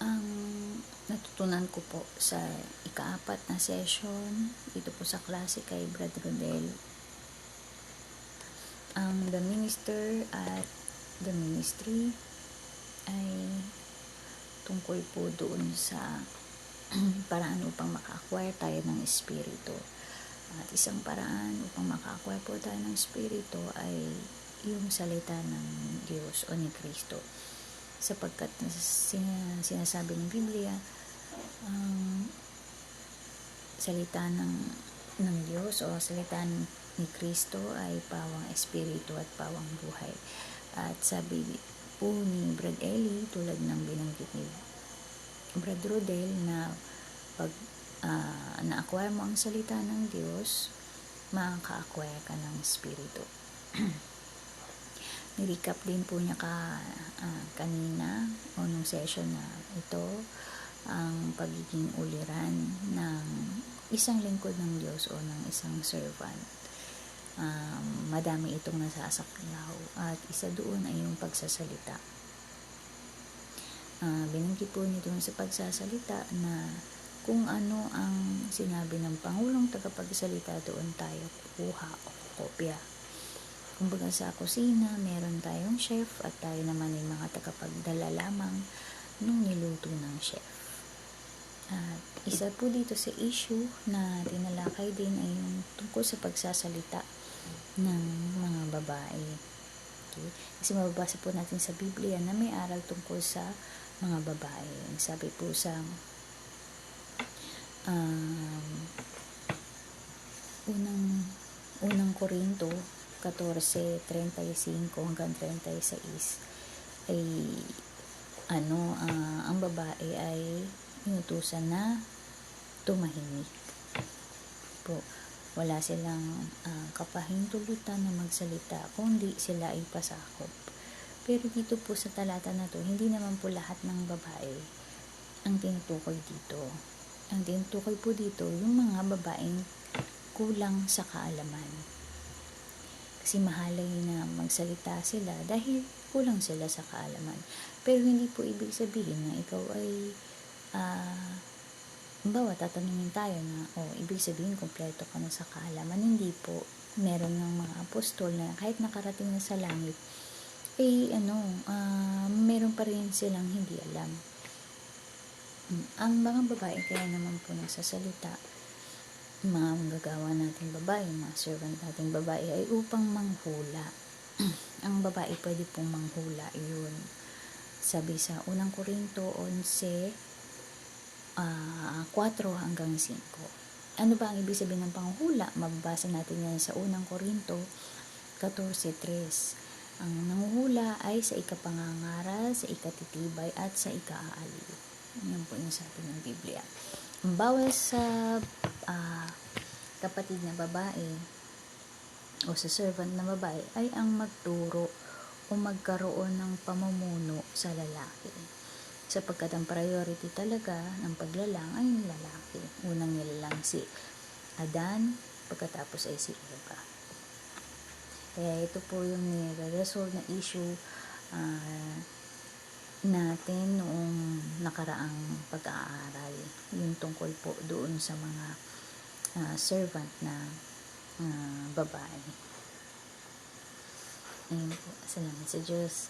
Ang natutunan ko po sa ika-4 na session dito po sa klase kay Brad Rodel, ang The Minister at The Ministry ay tungkol po doon sa paraan upang maka-acquire tayo ng Espiritu. At isang paraan upang maka-acquire po tayo ng Espiritu ay yung salita ng Diyos o ni Kristo. Sapagkat sinasabi ng Biblia, ang salita ng Diyos o salita ni Kristo ay pawang espiritu at pawang buhay. At sabi po ni Brad Eli, tulad ng binanggit ni Brad Rodel, na pag na-acquire mo ang salita ng Diyos, makaka-acquire ka ng espiritu. Ni-recap din po niya kanina o nung session na ito ang pagiging uliran ng isang lingkod ng Diyos o ng isang servant. Madami itong nasasaklaw at isa doon ay yung pagsasalita. Binanggit po niya doon sa pagsasalita na kung ano ang sinabi ng Pangulong tagapagsalita, doon tayo kukuha o kopya. Kumbaga sa kusina, meron tayong chef at tayo naman ay mga tagapagdala lamang nung niluto ng chef. At isa po dito sa issue na tinalakay din ay yung tungkol sa pagsasalita ng mga babae. Okay? Kasi mababasa po natin sa Biblia na may aral tungkol sa mga babae. Sabi po sa unang Korinto 14:35 hanggang 36 ay ang babae ay inutusan na tumahimik po. Wala silang kapahintulutan na magsalita kundi sila ay pasakop. Pero dito po sa talata na to, hindi naman po lahat ng babae ang tinutukoy dito. Ang tinutukoy po dito yung mga babaeng kulang sa kaalaman. Kasi mahalay na magsalita sila dahil kulang sila sa kaalaman. Pero hindi po ibig sabihin na ikaw ay bawa tatanungin tayo na ibig sabihin kompleto ka na sa kaalaman. Hindi po. Meron ng mga apostol na kahit nakarating na sa langit meron pa rin silang hindi alam. Ang mga babae kaya naman po nagsasalita, mga manggagawa nating babae, mga servant nating babae ay upang manghula. Ang babae pwede pong manghula, yun. Sabi sa unang Korinto 11:4 hanggang 5. Ano ba ang ibig sabihin ng panghula? Mababasa natin yan sa unang Korinto 14:3. Ang nanguhula ay sa ikapangangaral, sa ikatitibay at sa ikaaaliw. Yan po yung sabi ng Biblia. Ang bawal sa kapatid na babae o sa servant na babae ay ang magturo o magkaroon ng pamumuno sa lalaki. Sapagkat ang priority talaga ng paglalang ay yung lalaki. Unang nilalang si Adan, pagkatapos ay si Eva. Kaya ito po yung nire-resolve na issue natin noong nakaraang pag-aaral. Yung tungkol po doon sa mga servant na babae. Ayun po. Salamat sa Diyos.